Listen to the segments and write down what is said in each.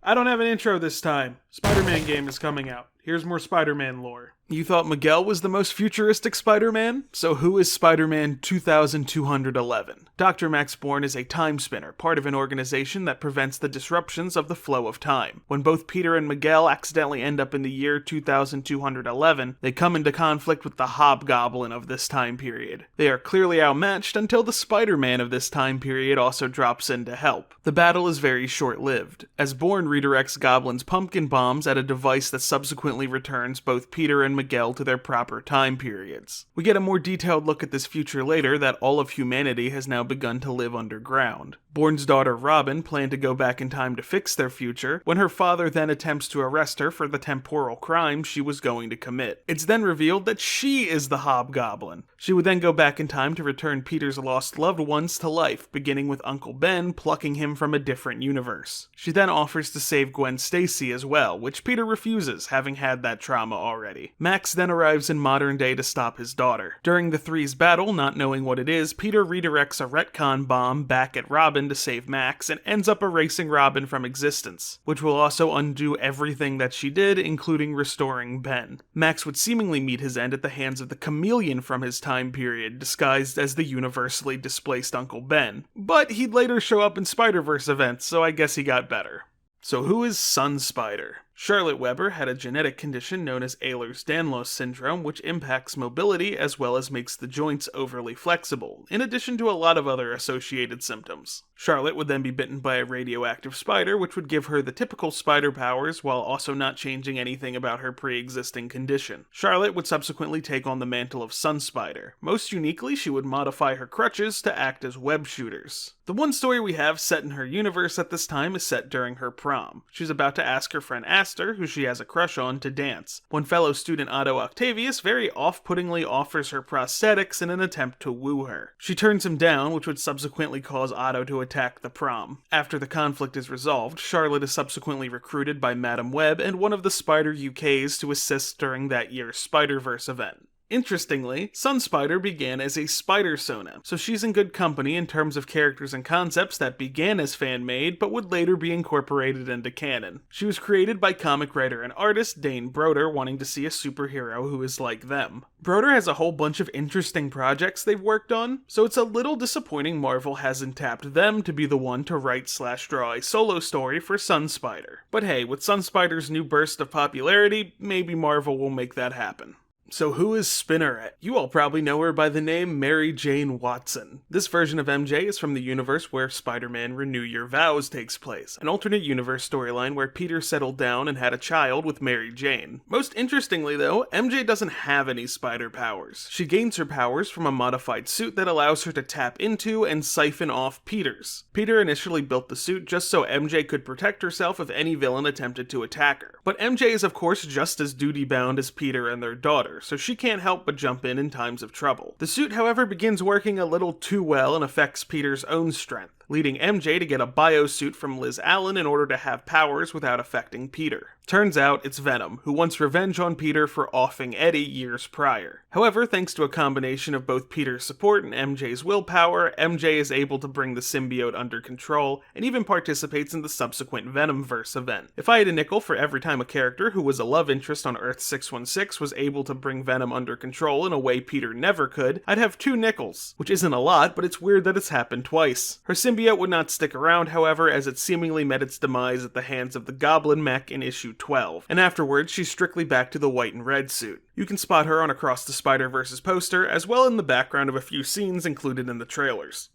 I don't have an intro this time. Spider-Man game is coming out. Here's more Spider-Man lore. You thought Miguel was the most futuristic Spider-Man? So who is Spider-Man 2211? Dr. Max Born is a time spinner, part of an organization that prevents the disruptions of the flow of time. When both Peter and Miguel accidentally end up in the year 2211, they come into conflict with the Hobgoblin of this time period. They are clearly outmatched until the Spider-Man of this time period also drops in to help. The battle is very short-lived, as Born redirects Goblin's pumpkin bombs at a device that subsequently returns both Peter and Miguel to their proper time periods. We get a more detailed look at this future later that all of humanity has now begun to live underground. Born's daughter Robin planned to go back in time to fix their future, when her father then attempts to arrest her for the temporal crime she was going to commit. It's then revealed that she is the Hobgoblin. She would then go back in time to return Peter's lost loved ones to life, beginning with Uncle Ben plucking him from a different universe. She then offers to save Gwen Stacy as well, which Peter refuses, having had that trauma already. Max then arrives in modern day to stop his daughter. During the Three's battle, not knowing what it is, Peter redirects a retcon bomb back at Robin to save Max and ends up erasing Robin from existence, which will also undo everything that she did, including restoring Ben. Max would seemingly meet his end at the hands of the chameleon from his time period, disguised as the universally displaced Uncle Ben, but he'd later show up in Spider-Verse events, so I guess he got better. So who is Sun Spider? Charlotte Weber had a genetic condition known as Ehlers-Danlos syndrome, which impacts mobility as well as makes the joints overly flexible, in addition to a lot of other associated symptoms. Charlotte would then be bitten by a radioactive spider, which would give her the typical spider powers while also not changing anything about her pre-existing condition. Charlotte would subsequently take on the mantle of Sun Spider. Most uniquely, she would modify her crutches to act as web shooters. The one story we have set in her universe at this time is set during her prom. She's about to ask her friend Aster, who she has a crush on, to dance, when fellow student Otto Octavius very off-puttingly offers her prosthetics in an attempt to woo her. She turns him down, which would subsequently cause Otto to attack the prom. After the conflict is resolved, Charlotte is subsequently recruited by Madam Web and one of the Spider UKs to assist during that year's Spider-Verse event. Interestingly, Sun Spider began as a spider-sona, so she's in good company in terms of characters and concepts that began as fan-made but would later be incorporated into canon. She was created by comic writer and artist Dane Broder, wanting to see a superhero who is like them. Broder has a whole bunch of interesting projects they've worked on, so it's a little disappointing Marvel hasn't tapped them to be the one to write/draw a solo story for Sun Spider. But hey, with Sun Spider's new burst of popularity, maybe Marvel will make that happen. So who is Spinneret? You all probably know her by the name Mary Jane Watson. This version of MJ is from the universe where Spider-Man Renew Your Vows takes place, an alternate universe storyline where Peter settled down and had a child with Mary Jane. Most interestingly though, MJ doesn't have any spider powers. She gains her powers from a modified suit that allows her to tap into and siphon off Peter's. Peter initially built the suit just so MJ could protect herself if any villain attempted to attack her. But MJ is of course just as duty-bound as Peter and their daughter, so she can't help but jump in times of trouble. The suit, however, begins working a little too well and affects Peter's own strength, leading MJ to get a biosuit from Liz Allen in order to have powers without affecting Peter. Turns out it's Venom, who wants revenge on Peter for offing Eddie years prior. However, thanks to a combination of both Peter's support and MJ's willpower, MJ is able to bring the symbiote under control, and even participates in the subsequent Venomverse event. If I had a nickel for every time a character who was a love interest on Earth 616 was able to bring Venom under control in a way Peter never could, I'd have 2 nickels, which isn't a lot, but it's weird that it's happened twice. Her symbiote would not stick around, however, as it seemingly met its demise at the hands of the Goblin Mech in issue 12, and afterwards she's strictly back to the white and red suit. You can spot her on Across the Spider-Verse's poster, as well in the background of a few scenes included in the trailers.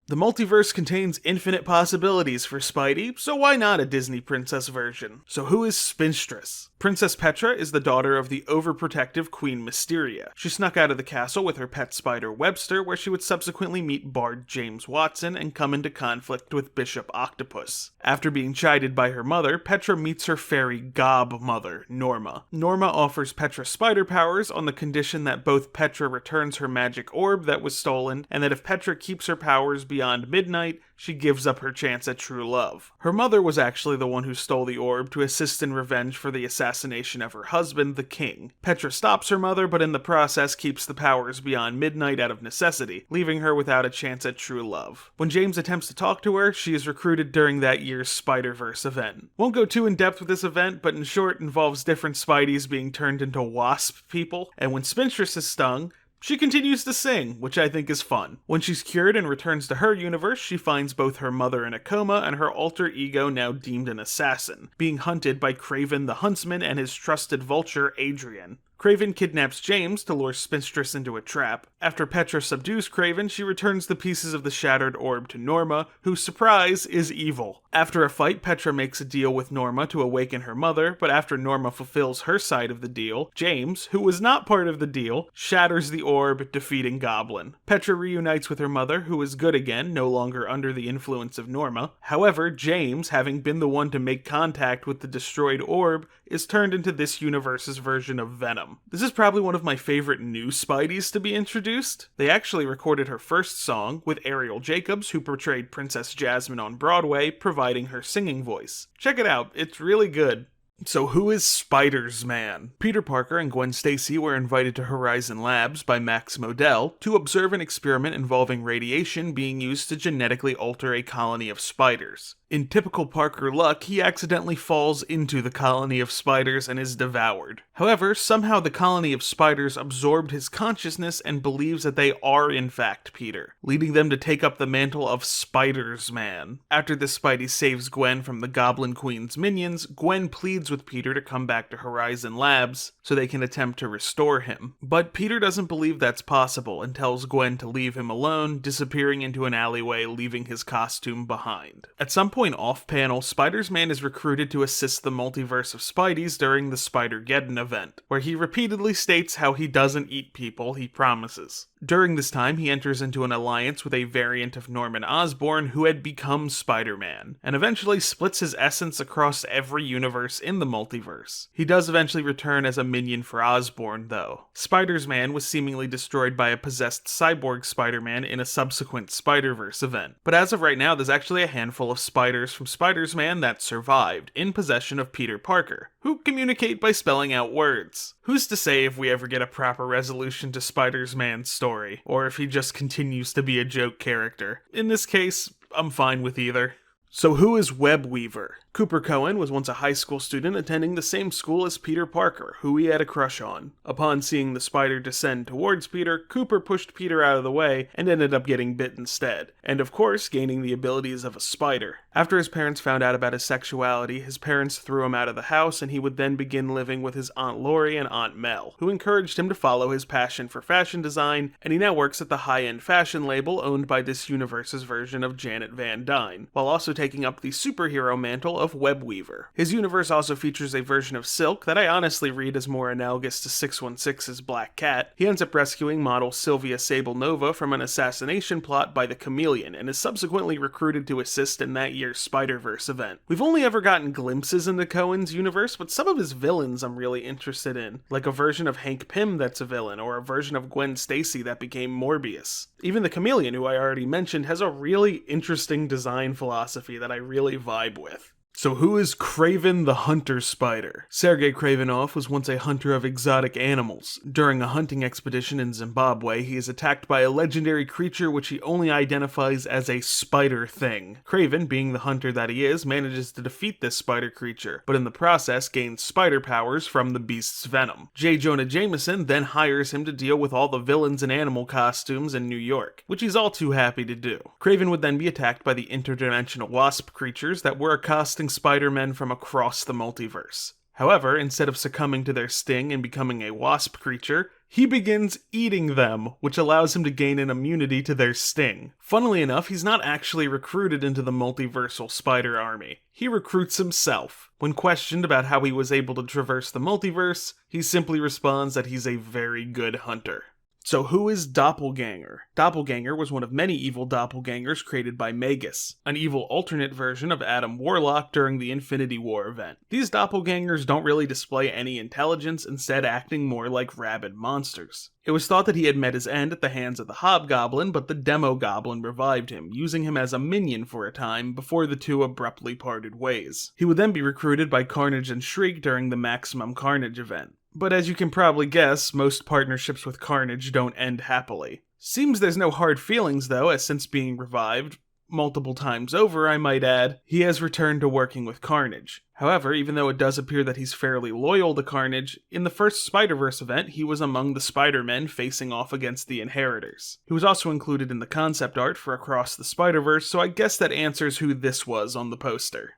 The multiverse contains infinite possibilities for Spidey, so why not a Disney princess version? So who is Spinstress? Princess Petra is the daughter of the overprotective Queen Mysteria. She snuck out of the castle with her pet spider Webster, where she would subsequently meet Bard James Watson and come into conflict with Bishop Octopus. After being chided by her mother, Petra meets her fairy gob mother, Norma. Norma offers Petra spider powers on the condition that both Petra returns her magic orb that was stolen, and that if Petra keeps her powers beyond midnight, she gives up her chance at true love. Her mother was actually the one who stole the orb to assist in revenge for the assassination of her husband, the king. Petra stops her mother, but in the process keeps the powers beyond midnight out of necessity, leaving her without a chance at true love. When James attempts to talk to her, she is recruited during that year's Spider-Verse event. Won't go too in depth with this event, but in short, involves different Spideys being turned into wasp people, and when Spinstress is stung, she continues to sing, which I think is fun. When she's cured and returns to her universe, she finds both her mother in a coma and her alter ego, now deemed an assassin, being hunted by Kraven the Huntsman and his trusted vulture, Adrian. Kraven kidnaps James to lure Spinstress into a trap. After Petra subdues Kraven, she returns the pieces of the shattered orb to Norma, who, surprise, is evil. After a fight, Petra makes a deal with Norma to awaken her mother, but after Norma fulfills her side of the deal, James, who was not part of the deal, shatters the orb, defeating Goblin. Petra reunites with her mother, who is good again, no longer under the influence of Norma. However, James, having been the one to make contact with the destroyed orb, is turned into this universe's version of Venom. This is probably one of my favorite new Spideys to be introduced. They actually recorded her first song with Ariel Jacobs, who portrayed Princess Jasmine on Broadway, providing her singing voice. Check it out, it's really good. So who is Spider-Man? Peter Parker and Gwen Stacy were invited to Horizon Labs by Max Modell to observe an experiment involving radiation being used to genetically alter a colony of spiders. In typical Parker luck, he accidentally falls into the colony of spiders and is devoured. However, somehow the colony of spiders absorbed his consciousness and believes that they are in fact Peter, leading them to take up the mantle of Spider-Man. After the Spidey saves Gwen from the Goblin Queen's minions, Gwen pleads with Peter to come back to Horizon Labs so they can attempt to restore him. But Peter doesn't believe that's possible and tells Gwen to leave him alone, disappearing into an alleyway, leaving his costume behind. At some point off-panel, Spider-Man is recruited to assist the multiverse of Spideys during the Spider-Geddon event, where he repeatedly states how he doesn't eat people, he promises. During this time, he enters into an alliance with a variant of Norman Osborn who had become Spider-Man, and eventually splits his essence across every universe in the multiverse. He does eventually return as a minion for Osborn, though. Spider-Man was seemingly destroyed by a possessed cyborg Spider-Man in a subsequent Spider-Verse event. But as of right now, there's actually a handful of spiders from Spider-Man that survived, in possession of Peter Parker, who communicate by spelling out words. Who's to say if we ever get a proper resolution to Spider-Man's story, or if he just continues to be a joke character? In this case, I'm fine with either. So who is Webweaver? Cooper Cohen was once a high school student attending the same school as Peter Parker, who he had a crush on. Upon seeing the spider descend towards Peter, Cooper pushed Peter out of the way and ended up getting bit instead, and of course gaining the abilities of a spider. After his parents found out about his sexuality, his parents threw him out of the house, and he would then begin living with his Aunt Lori and Aunt Mel, who encouraged him to follow his passion for fashion design, and he now works at the high-end fashion label owned by this universe's version of Janet Van Dyne, while also taking up the superhero mantle of Webweaver. His universe also features a version of Silk that I honestly read as more analogous to 616's Black Cat. He ends up rescuing model Sylvia Sable Nova from an assassination plot by the Chameleon, and is subsequently recruited to assist in that year's Spider-Verse event. We've only ever gotten glimpses into Cohen's universe, but some of his villains I'm really interested in, like a version of Hank Pym that's a villain, or a version of Gwen Stacy that became Morbius. Even the Chameleon, who I already mentioned, has a really interesting design philosophy that I really vibe with. So who is Kraven the Hunter Spider? Sergei Kravenov was once a hunter of exotic animals. During a hunting expedition in Zimbabwe, he is attacked by a legendary creature which he only identifies as a spider thing. Kraven, being the hunter that he is, manages to defeat this spider creature, but in the process gains spider powers from the beast's venom. J. Jonah Jameson then hires him to deal with all the villains in animal costumes in New York, which he's all too happy to do. Kraven would then be attacked by the interdimensional wasp creatures that were accosting Spider-Men from across the multiverse. However, instead of succumbing to their sting and becoming a wasp creature, he begins eating them, which allows him to gain an immunity to their sting. Funnily enough, he's not actually recruited into the multiversal spider army. He recruits himself. When questioned about how he was able to traverse the multiverse, he simply responds that he's a very good hunter. So who is Doppelganger? Doppelganger was one of many evil doppelgangers created by Magus, an evil alternate version of Adam Warlock during the Infinity War event. These doppelgangers don't really display any intelligence, instead acting more like rabid monsters. It was thought that he had met his end at the hands of the Hobgoblin, but the Demogoblin revived him, using him as a minion for a time before the two abruptly parted ways. He would then be recruited by Carnage and Shriek during the Maximum Carnage event. But as you can probably guess, most partnerships with Carnage don't end happily. Seems there's no hard feelings though, as since being revived, multiple times over I might add, he has returned to working with Carnage. However, even though it does appear that he's fairly loyal to Carnage, in the first Spider-Verse event he was among the Spider-Men facing off against the Inheritors. He was also included in the concept art for Across the Spider-Verse, so I guess that answers who this was on the poster.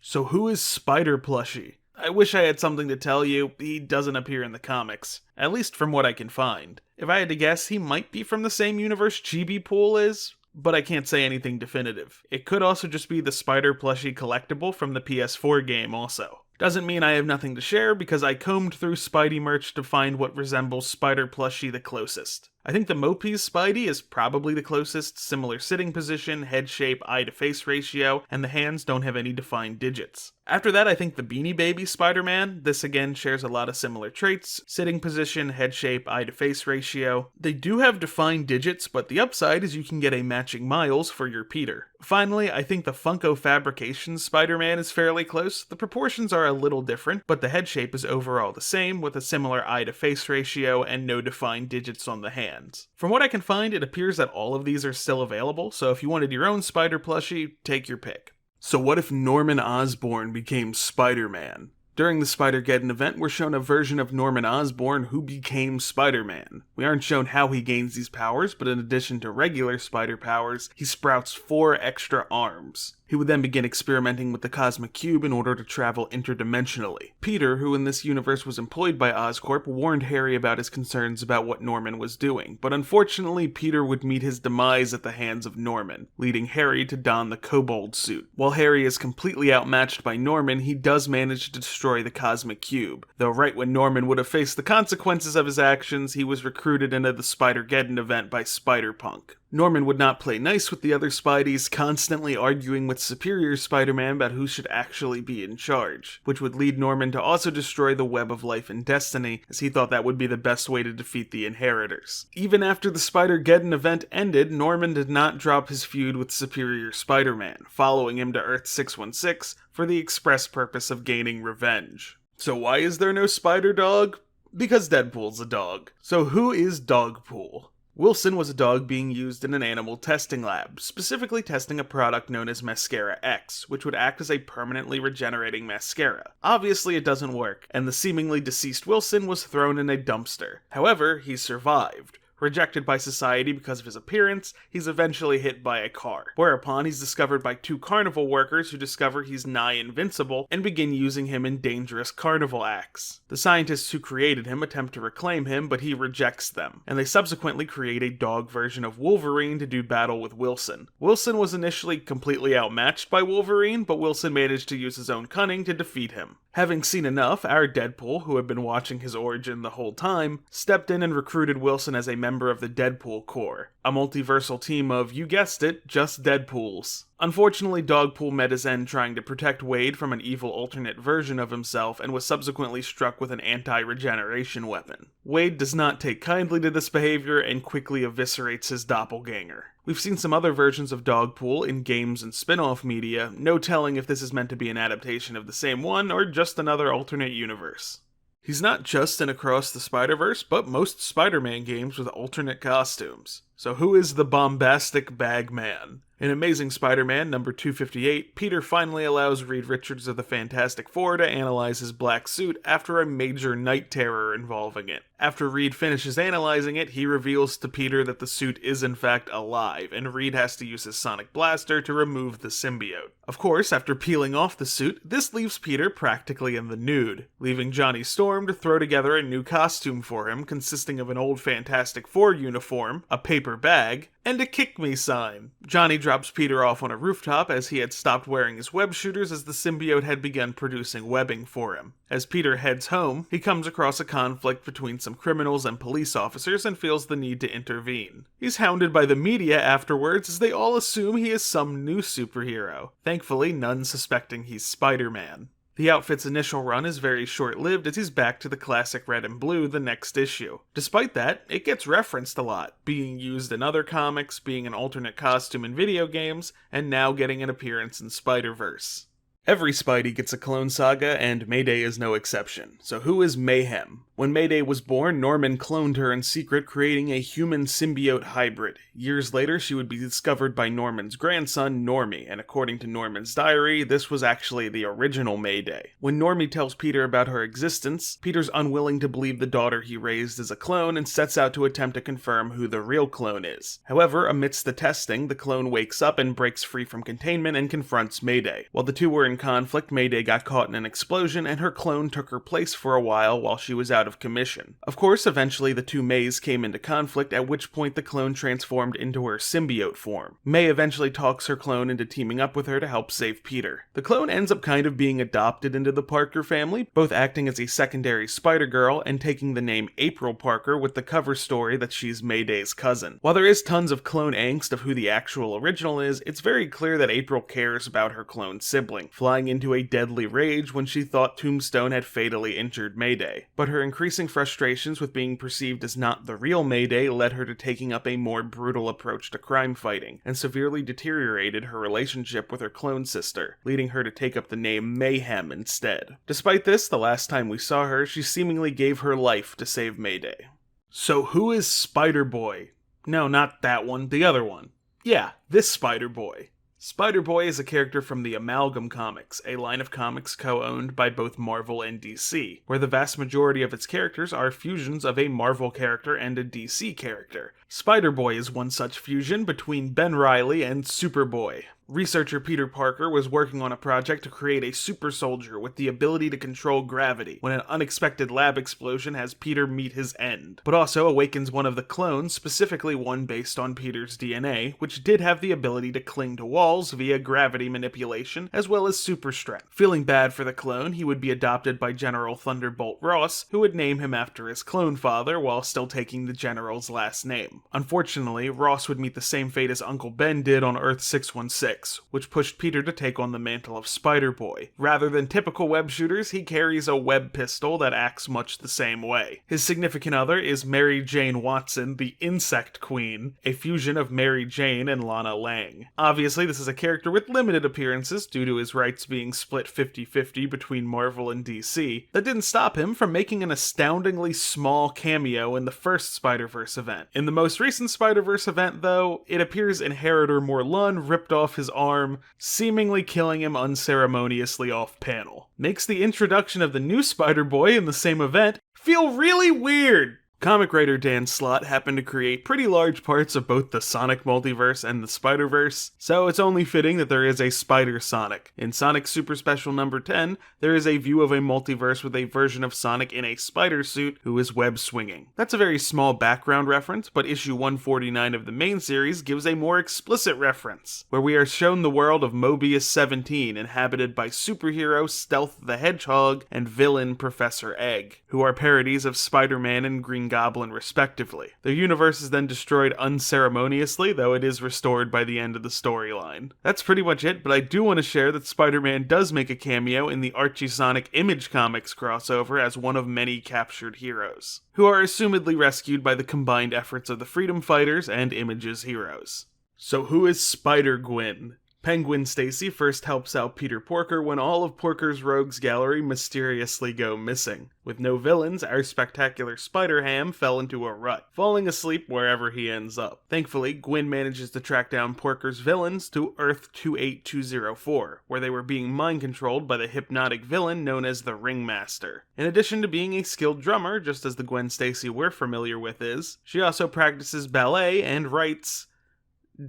So who is Spider-Plushie? I wish I had something to tell you, he doesn't appear in the comics, at least from what I can find. If I had to guess, he might be from the same universe Chibi-Pool is, but I can't say anything definitive. It could also just be the Spider-Plushie collectible from the PS4 game also. Doesn't mean I have nothing to share, because I combed through Spidey merch to find what resembles Spider-Plushie the closest. I think the Mope's Spidey is probably the closest, similar sitting position, head shape, eye-to-face ratio, and the hands don't have any defined digits. After that, I think the Beanie Baby Spider-Man, this again shares a lot of similar traits, sitting position, head shape, eye-to-face ratio. They do have defined digits, but the upside is you can get a matching Miles for your Peter. Finally, I think the Funko Fabrications Spider-Man is fairly close. The proportions are a little different, but the head shape is overall the same, with a similar eye-to-face ratio and no defined digits on the hands. From what I can find, it appears that all of these are still available, so if you wanted your own Spider-Plushie, take your pick. So what if Norman Osborn became Spider-Man? During the Spider-Geddon event, we're shown a version of Norman Osborn who became Spider-Man. We aren't shown how he gains these powers, but in addition to regular spider powers, he sprouts 4 extra arms. He would then begin experimenting with the Cosmic Cube in order to travel interdimensionally. Peter, who in this universe was employed by Oscorp, warned Harry about his concerns about what Norman was doing, but unfortunately Peter would meet his demise at the hands of Norman, leading Harry to don the Kobold suit. While Harry is completely outmatched by Norman, he does manage to destroy the Cosmic Cube, though right when Norman would have faced the consequences of his actions, he was recruited into the Spider-Geddon event by Spider-Punk. Norman would not play nice with the other Spideys, constantly arguing with Superior Spider-Man about who should actually be in charge, which would lead Norman to also destroy the Web of Life and Destiny, as he thought that would be the best way to defeat the Inheritors. Even after the Spider-Geddon event ended, Norman did not drop his feud with Superior Spider-Man, following him to Earth 616 for the express purpose of gaining revenge. So why is there no Spider-Dog? Because Deadpool's a dog. So who is Dogpool? Wilson was a dog being used in an animal testing lab, specifically testing a product known as Mascara X, which would act as a permanently regenerating mascara. Obviously it doesn't work, and the seemingly deceased Wilson was thrown in a dumpster. However, he survived. Rejected by society because of his appearance, he's eventually hit by a car, whereupon he's discovered by 2 carnival workers who discover he's nigh invincible and begin using him in dangerous carnival acts. The scientists who created him attempt to reclaim him, but he rejects them, and they subsequently create a dog version of Wolverine to do battle with Wilson. Wilson was initially completely outmatched by Wolverine, but Wilson managed to use his own cunning to defeat him. Having seen enough, our Deadpool, who had been watching his origin the whole time, stepped in and recruited Wilson as a member of the Deadpool Corps, a multiversal team of, you guessed it, just Deadpools. Unfortunately, Dogpool met his end trying to protect Wade from an evil alternate version of himself and was subsequently struck with an anti-regeneration weapon. Wade does not take kindly to this behavior and quickly eviscerates his doppelganger. We've seen some other versions of Dogpool in games and spin-off media, no telling if this is meant to be an adaptation of the same one or just another alternate universe. He's not just in Across the Spider-Verse, but most Spider-Man games with alternate costumes. So who is the Bombastic Bagman? In Amazing Spider-Man number 258, Peter finally allows Reed Richards of the Fantastic Four to analyze his black suit after a major night terror involving it. After Reed finishes analyzing it, he reveals to Peter that the suit is in fact alive, and Reed has to use his sonic blaster to remove the symbiote. Of course, after peeling off the suit, this leaves Peter practically in the nude, leaving Johnny Storm to throw together a new costume for him consisting of an old Fantastic Four uniform, a paper bag, and a kick me sign. Johnny drops Peter off on a rooftop as he had stopped wearing his web shooters as the symbiote had begun producing webbing for him. As Peter heads home, he comes across a conflict between some criminals and police officers and feels the need to intervene. He's hounded by the media afterwards as they all assume he is some new superhero, thankfully none suspecting he's Spider-Man. The outfit's initial run is very short-lived as he's back to the classic red and blue the next issue. Despite that, it gets referenced a lot, being used in other comics, being an alternate costume in video games, and now getting an appearance in Spider-Verse. Every Spidey gets a clone saga, and Mayday is no exception. So who is Mayhem? When Mayday was born, Norman cloned her in secret, creating a human symbiote hybrid. Years later, she would be discovered by Norman's grandson, Normie, and according to Norman's diary, this was actually the original Mayday. When Normie tells Peter about her existence, Peter's unwilling to believe the daughter he raised is a clone and sets out to attempt to confirm who the real clone is. However, amidst the testing, the clone wakes up and breaks free from containment and confronts Mayday. While the two were in conflict, Mayday got caught in an explosion and her clone took her place for a while she was out of commission. Of course, eventually the two Mays came into conflict, at which point the clone transformed into her symbiote form. May eventually talks her clone into teaming up with her to help save Peter. The clone ends up kind of being adopted into the Parker family, both acting as a secondary Spider-Girl and taking the name April Parker with the cover story that she's Mayday's cousin. While there is tons of clone angst of who the actual original is, it's very clear that April cares about her clone sibling, flying into a deadly rage when she thought Tombstone had fatally injured Mayday. But her increasing frustrations with being perceived as not the real Mayday led her to taking up a more brutal approach to crime fighting, and severely deteriorated her relationship with her clone sister, leading her to take up the name Mayhem instead. Despite this, the last time we saw her, she seemingly gave her life to save Mayday. So who is Spider-Boy? No, not that one, the other one. Yeah, this Spider-Boy. Spider-Boy is a character from the Amalgam Comics, a line of comics co-owned by both Marvel and DC, where the vast majority of its characters are fusions of a Marvel character and a DC character. Spider-Boy is one such fusion between Ben Reilly and Superboy. Researcher Peter Parker was working on a project to create a super soldier with the ability to control gravity when an unexpected lab explosion has Peter meet his end, but also awakens one of the clones, specifically one based on Peter's DNA, which did have the ability to cling to walls via gravity manipulation as well as super strength. Feeling bad for the clone, he would be adopted by General Thunderbolt Ross, who would name him after his clone father while still taking the General's last name. Unfortunately, Ross would meet the same fate as Uncle Ben did on Earth 616, which pushed Peter to take on the mantle of Spider-Boy. Rather than typical web shooters, he carries a web pistol that acts much the same way. His significant other is Mary Jane Watson, the Insect Queen, a fusion of Mary Jane and Lana Lang. Obviously, this is a character with limited appearances due to his rights being split 50-50 between Marvel and DC. That didn't stop him from making an astoundingly small cameo in the first Spider-Verse event. In the most recent Spider-Verse event, though, it appears Inheritor Morlun ripped off his arm, seemingly killing him unceremoniously off-panel. Makes the introduction of the new Spider-Boy in the same event feel really weird. Comic writer Dan Slott happened to create pretty large parts of both the Sonic multiverse and the Spider-Verse, so it's only fitting that there is a Spider-Sonic. In Sonic Super Special number 10, there is a view of a multiverse with a version of Sonic in a spider suit who is web-swinging. That's a very small background reference, but issue 149 of the main series gives a more explicit reference, where we are shown the world of Mobius 17, inhabited by superhero Stealth the Hedgehog and villain Professor Egg, who are parodies of Spider-Man and Green Goblin respectively. Their universe is then destroyed unceremoniously, though it is restored by the end of the storyline. That's pretty much it, but I do want to share that Spider-Man does make a cameo in the Archie Sonic Image Comics crossover as one of many captured heroes, who are assumedly rescued by the combined efforts of the Freedom Fighters and Image's heroes. So who is Spider-Guin? Penguin Stacy first helps out Peter Porker when all of Porker's rogues gallery mysteriously go missing. With no villains, our spectacular Spider-Ham fell into a rut, falling asleep wherever he ends up. Thankfully, Gwyn manages to track down Porker's villains to Earth 28204, where they were being mind-controlled by the hypnotic villain known as the Ringmaster. In addition to being a skilled drummer, just as the Gwen Stacy we're familiar with is, she also practices ballet and writes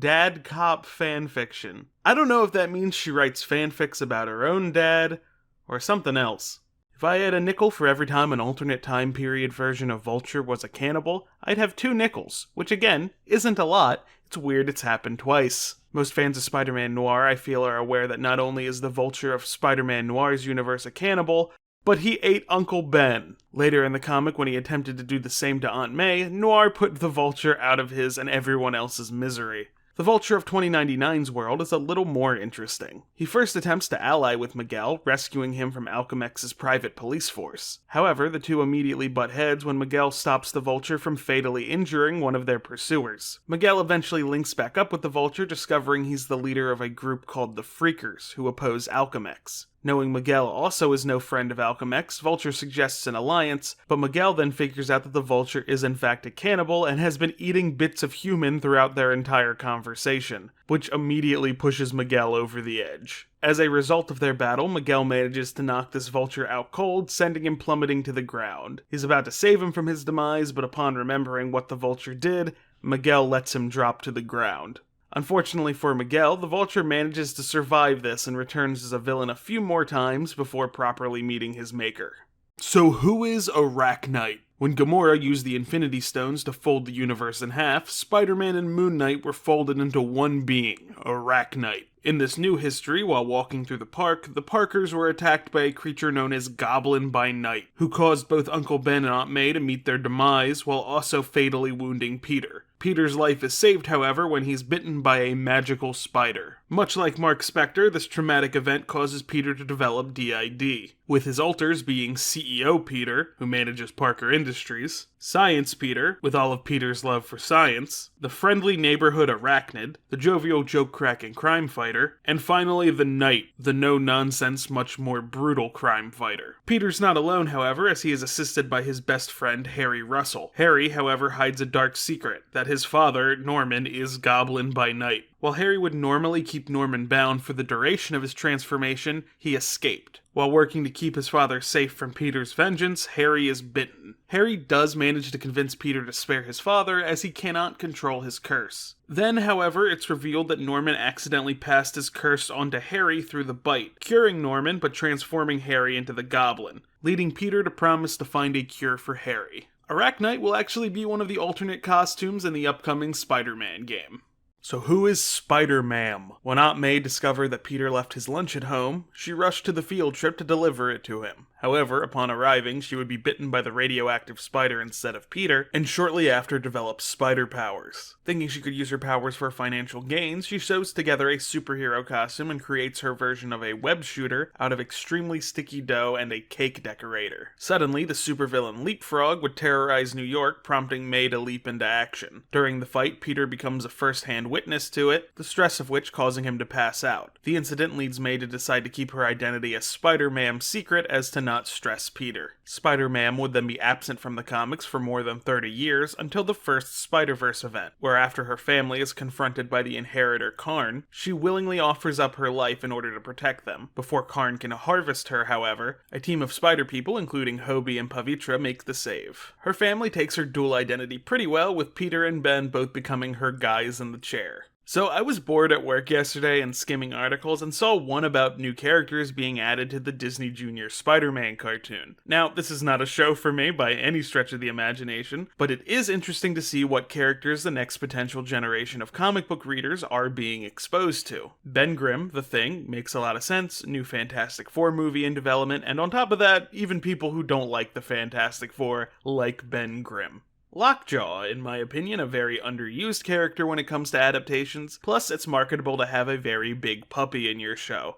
dad cop fanfiction. I don't know if that means she writes fanfics about her own dad, or something else. If I had a nickel for every time an alternate time period version of Vulture was a cannibal, I'd have 2 nickels, which again, isn't a lot. It's weird it's happened twice. Most fans of Spider-Man Noir, I feel, are aware that not only is the Vulture of Spider-Man Noir's universe a cannibal, but he ate Uncle Ben. Later in the comic, when he attempted to do the same to Aunt May, Noir put the Vulture out of his and everyone else's misery. The Vulture of 2099's world is a little more interesting. He first attempts to ally with Miguel, rescuing him from Alchemex's private police force. However, the two immediately butt heads when Miguel stops the Vulture from fatally injuring one of their pursuers. Miguel eventually links back up with the Vulture, discovering he's the leader of a group called the Freakers, who oppose Alchemex. Knowing Miguel also is no friend of Alchemex, Vulture suggests an alliance, but Miguel then figures out that the Vulture is in fact a cannibal and has been eating bits of human throughout their entire conversation, which immediately pushes Miguel over the edge. As a result of their battle, Miguel manages to knock this Vulture out cold, sending him plummeting to the ground. He's about to save him from his demise, but upon remembering what the Vulture did, Miguel lets him drop to the ground. Unfortunately for Miguel, the Vulture manages to survive this and returns as a villain a few more times before properly meeting his maker. So who is Arach-Knight? When Gamora used the Infinity Stones to fold the universe in half, Spider-Man and Moon Knight were folded into one being, Arach-Knight. In this new history, while walking through the park, the Parkers were attacked by a creature known as Goblin by Night, who caused both Uncle Ben and Aunt May to meet their demise while also fatally wounding Peter. Peter's life is saved, however, when he's bitten by a magical spider. Much like Mark Spector, this traumatic event causes Peter to develop DID, with his alters being CEO Peter, who manages Parker Industries, Science Peter, with all of Peter's love for science, the friendly neighborhood Arachnid, the jovial joke-cracking crime fighter, and finally the Knight, the no-nonsense, much more brutal crime fighter. Peter's not alone, however, as he is assisted by his best friend Harry Russell. Harry, however, hides a dark secret, that his father, Norman, is Goblin by Night. While Harry would normally keep Norman bound for the duration of his transformation, he escaped. While working to keep his father safe from Peter's vengeance, Harry is bitten. Harry does manage to convince Peter to spare his father, as he cannot control his curse. Then, however, it's revealed that Norman accidentally passed his curse onto Harry through the bite, curing Norman but transforming Harry into the Goblin, leading Peter to promise to find a cure for Harry. Arach-Knight will actually be one of the alternate costumes in the upcoming Spider-Man game. So who is Spider-Man? When Aunt May discovered that Peter left his lunch at home, she rushed to the field trip to deliver it to him. However, upon arriving, she would be bitten by the radioactive spider instead of Peter, and shortly after develops spider powers. Thinking she could use her powers for financial gains, she sews together a superhero costume and creates her version of a web shooter out of extremely sticky dough and a cake decorator. Suddenly, the supervillain Leapfrog would terrorize New York, prompting May to leap into action. During the fight, Peter becomes a first-hand witness to it, the stress of which causing him to pass out. The incident leads May to decide to keep her identity as Spider-Man secret as to not stress Peter. Spider-Man would then be absent from the comics for more than 30 years until the first Spider-Verse event, where after her family is confronted by the inheritor Karn, she willingly offers up her life in order to protect them. Before Karn can harvest her, however, a team of spider people, including Hobie and Pavitra, make the save. Her family takes her dual identity pretty well, with Peter and Ben both becoming her guys in the chair. So I was bored at work yesterday and skimming articles and saw one about new characters being added to the Disney Junior Spider-Man cartoon. Now, this is not a show for me by any stretch of the imagination, but it is interesting to see what characters the next potential generation of comic book readers are being exposed to. Ben Grimm, The Thing, makes a lot of sense, new Fantastic Four movie in development, and on top of that, even people who don't like the Fantastic Four like Ben Grimm. Lockjaw, in my opinion, a very underused character when it comes to adaptations, plus it's marketable to have a very big puppy in your show.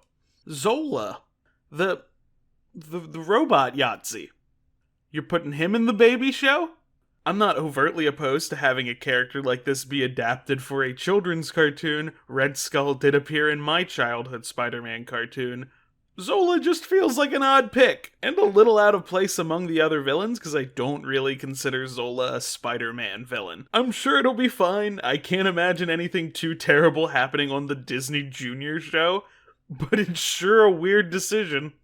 Zola, the robot Yahtzee. You're putting him in the baby show? I'm not overtly opposed to having a character like this be adapted for a children's cartoon. Red Skull did appear in my childhood Spider-Man cartoon. Zola just feels like an odd pick, and a little out of place among the other villains, because I don't really consider Zola a Spider-Man villain. I'm sure it'll be fine, I can't imagine anything too terrible happening on the Disney Junior show, but it's sure a weird decision.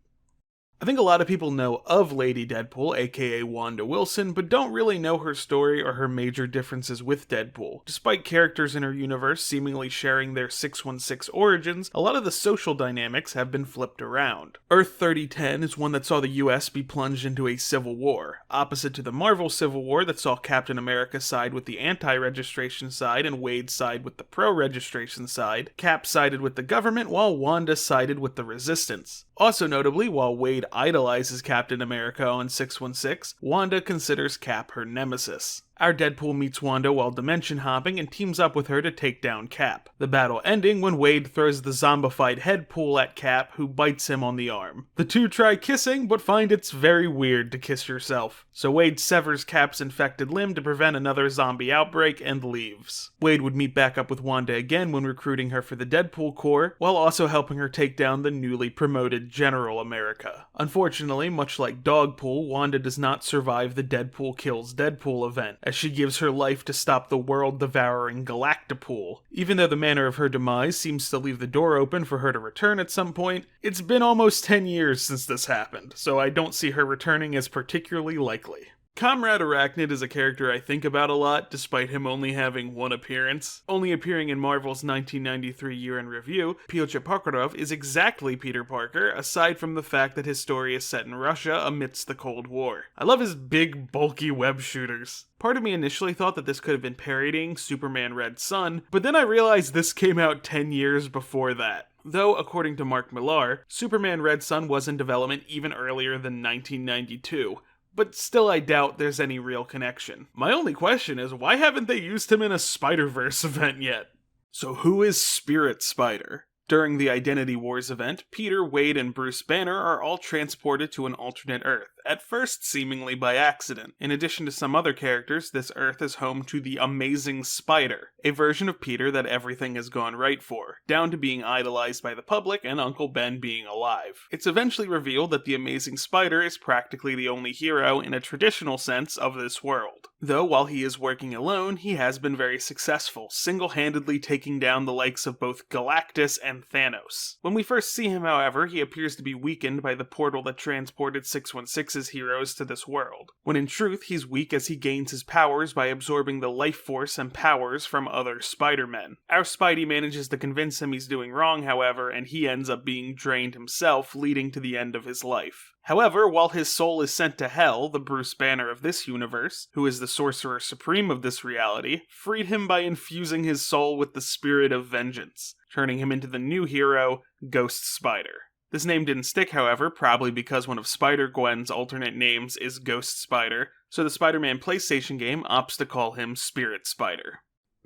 I think a lot of people know of Lady Deadpool, aka Wanda Wilson, but don't really know her story or her major differences with Deadpool. Despite characters in her universe seemingly sharing their 616 origins, a lot of the social dynamics have been flipped around. Earth 3010 is one that saw the US be plunged into a civil war, opposite to the Marvel Civil War that saw Captain America side with the anti-registration side and Wade side with the pro-registration side. Cap sided with the government while Wanda sided with the resistance. Also notably, while Wade idolizes Captain America on 616, Wanda considers Cap her nemesis. Our Deadpool meets Wanda while dimension hopping and teams up with her to take down Cap. The battle ending when Wade throws the zombified head pool at Cap, who bites him on the arm. The two try kissing, but find it's very weird to kiss yourself. So Wade severs Cap's infected limb to prevent another zombie outbreak and leaves. Wade would meet back up with Wanda again when recruiting her for the Deadpool Corps, while also helping her take down the newly promoted General America. Unfortunately, much like Dogpool, Wanda does not survive the Deadpool kills Deadpool event, as she gives her life to stop the world-devouring Galactapool. Even though the manner of her demise seems to leave the door open for her to return at some point, it's been almost 10 years since this happened, so I don't see her returning as particularly likely. Comrade Arachnid is a character I think about a lot, despite him only having one appearance. Only appearing in Marvel's 1993 Year in Review, Piotr Pakarov is exactly Peter Parker, aside from the fact that his story is set in Russia amidst the Cold War. I love his big, bulky web shooters. Part of me initially thought that this could have been parodying Superman Red Son, but then I realized this came out 10 years before that. Though, according to Mark Millar, Superman Red Son was in development even earlier than 1992. But still I doubt there's any real connection. My only question is, why haven't they used him in a Spider-Verse event yet? So who is Spirit Spider? During the Identity Wars event, Peter, Wade, and Bruce Banner are all transported to an alternate Earth, at first seemingly by accident. In addition to some other characters, this Earth is home to the Amazing Spider, a version of Peter that everything has gone right for, down to being idolized by the public and Uncle Ben being alive. It's eventually revealed that the Amazing Spider is practically the only hero in a traditional sense of this world. Though while he is working alone, he has been very successful, single-handedly taking down the likes of both Galactus and Thanos. When we first see him, however, he appears to be weakened by the portal that transported 616's heroes to this world, when in truth he's weak as he gains his powers by absorbing the life force and powers from other Spider-Men. Our Spidey manages to convince him he's doing wrong, however, and he ends up being drained himself, leading to the end of his life. However, while his soul is sent to Hell, the Bruce Banner of this universe, who is the Sorcerer Supreme of this reality, freed him by infusing his soul with the spirit of vengeance, turning him into the new hero, Ghost Spider. This name didn't stick, however, probably because one of Spider-Gwen's alternate names is Ghost Spider, so the Spider-Man PlayStation game opts to call him Spirit Spider.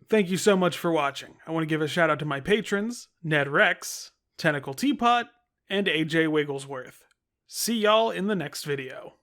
Thank you so much for watching. I want to give a shout out to my patrons, Ned Rex, Tentacle Teapot, and AJ Wigglesworth. See y'all in the next video.